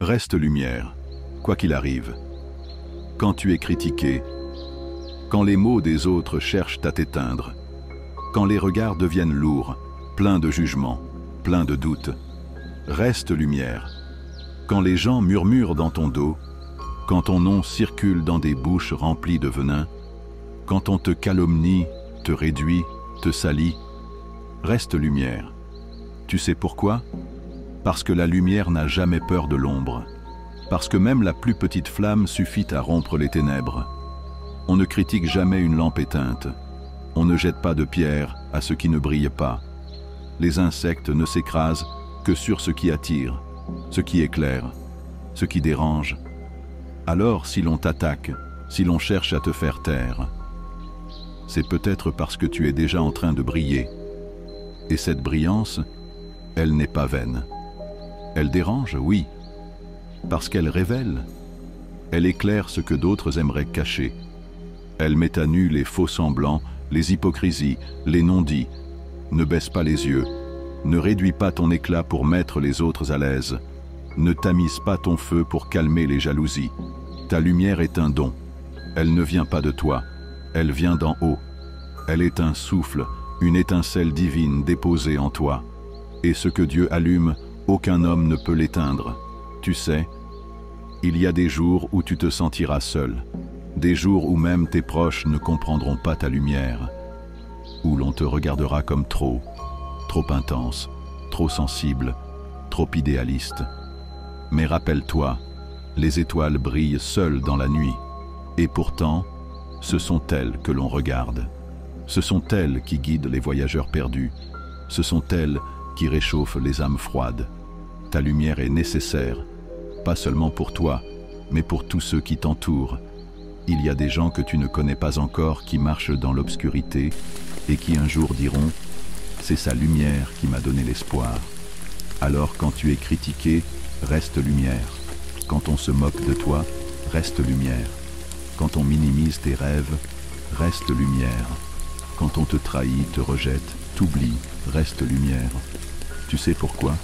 Reste lumière, quoi qu'il arrive. Quand tu es critiqué, quand les mots des autres cherchent à t'éteindre, quand les regards deviennent lourds, pleins de jugements, pleins de doutes, reste lumière. Quand les gens murmurent dans ton dos, quand ton nom circule dans des bouches remplies de venin, quand on te calomnie, te réduit, te salit, reste lumière. Tu sais pourquoi? Parce que la lumière n'a jamais peur de l'ombre. Parce que même la plus petite flamme suffit à rompre les ténèbres. On ne critique jamais une lampe éteinte. On ne jette pas de pierre à ce qui ne brille pas. Les insectes ne s'écrasent que sur ce qui attire, ce qui éclaire, ce qui dérange. Alors, si l'on t'attaque, si l'on cherche à te faire taire, c'est peut-être parce que tu es déjà en train de briller. Et cette brillance, elle n'est pas vaine. Elle dérange, oui, parce qu'elle révèle. Elle éclaire ce que d'autres aimeraient cacher. Elle met à nu les faux semblants, les hypocrisies, les non-dits. Ne baisse pas les yeux. Ne réduis pas ton éclat pour mettre les autres à l'aise. Ne tamise pas ton feu pour calmer les jalousies. Ta lumière est un don. Elle ne vient pas de toi. Elle vient d'en haut. Elle est un souffle, une étincelle divine déposée en toi. Et ce que Dieu allume, aucun homme ne peut l'éteindre. Tu sais, il y a des jours où tu te sentiras seul, des jours où même tes proches ne comprendront pas ta lumière, où l'on te regardera comme trop intense, trop sensible, trop idéaliste. Mais rappelle-toi, les étoiles brillent seules dans la nuit, et pourtant, ce sont elles que l'on regarde. Ce sont elles qui guident les voyageurs perdus. Ce sont elles qui réchauffent les âmes froides. Ta lumière est nécessaire, pas seulement pour toi, mais pour tous ceux qui t'entourent. Il y a des gens que tu ne connais pas encore qui marchent dans l'obscurité et qui un jour diront « C'est sa lumière qui m'a donné l'espoir ». Alors quand tu es critiqué, reste lumière. Quand on se moque de toi, reste lumière. Quand on minimise tes rêves, reste lumière. Quand on te trahit, te rejette, t'oublie, reste lumière. Tu sais pourquoi?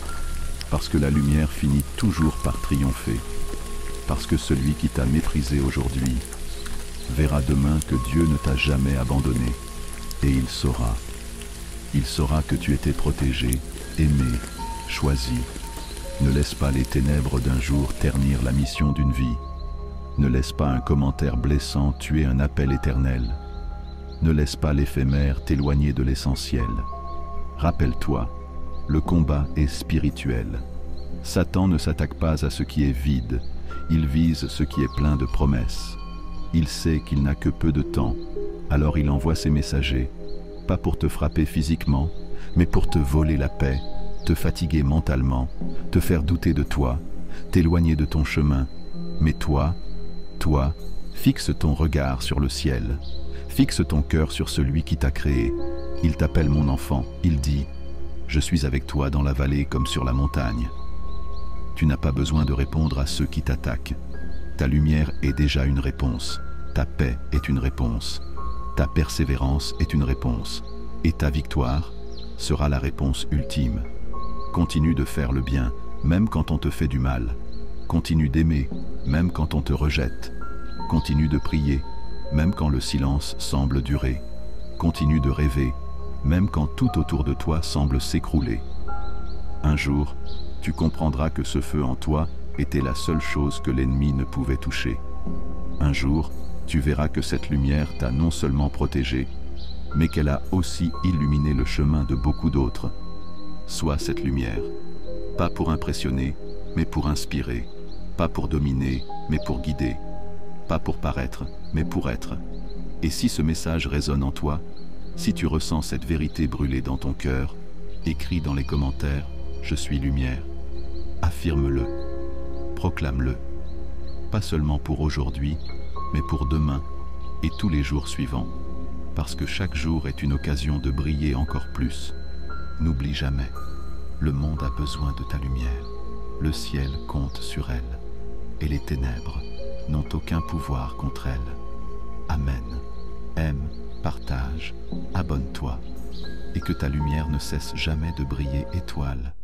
Parce que la lumière finit toujours par triompher. Parce que celui qui t'a méprisé aujourd'hui verra demain que Dieu ne t'a jamais abandonné. Et il saura. Il saura que tu étais protégé, aimé, choisi. Ne laisse pas les ténèbres d'un jour ternir la mission d'une vie. Ne laisse pas un commentaire blessant tuer un appel éternel. Ne laisse pas l'éphémère t'éloigner de l'essentiel. Rappelle-toi, le combat est spirituel. Satan ne s'attaque pas à ce qui est vide, il vise ce qui est plein de promesses. Il sait qu'il n'a que peu de temps, alors il envoie ses messagers, pas pour te frapper physiquement, mais pour te voler la paix, te fatiguer mentalement, te faire douter de toi, t'éloigner de ton chemin. Mais toi, fixe ton regard sur le ciel, fixe ton cœur sur celui qui t'a créé. Il t'appelle mon enfant, il dit « Je suis avec toi dans la vallée comme sur la montagne ». Tu n'as pas besoin de répondre à ceux qui t'attaquent. Ta lumière est déjà une réponse, ta paix est une réponse, ta persévérance est une réponse, et ta victoire sera la réponse ultime. Continue de faire le bien, même quand on te fait du mal. Continue d'aimer, même quand on te rejette. Continue de prier, même quand le silence semble durer. Continue de rêver, même quand tout autour de toi semble s'écrouler. Un jour, tu comprendras que ce feu en toi était la seule chose que l'ennemi ne pouvait toucher. Un jour, tu verras que cette lumière t'a non seulement protégé, mais qu'elle a aussi illuminé le chemin de beaucoup d'autres. Sois cette lumière, pas pour impressionner, mais pour inspirer, pas pour dominer, mais pour guider, pas pour paraître, mais pour être. Et si ce message résonne en toi, si tu ressens cette vérité brûler dans ton cœur, écris dans les commentaires « Je suis lumière ». Affirme-le, proclame-le, pas seulement pour aujourd'hui, mais pour demain et tous les jours suivants, parce que chaque jour est une occasion de briller encore plus. N'oublie jamais, le monde a besoin de ta lumière, le ciel compte sur elle, et les ténèbres n'ont aucun pouvoir contre elle. Amen. Aime, partage, abonne-toi, et que ta lumière ne cesse jamais de briller étoile.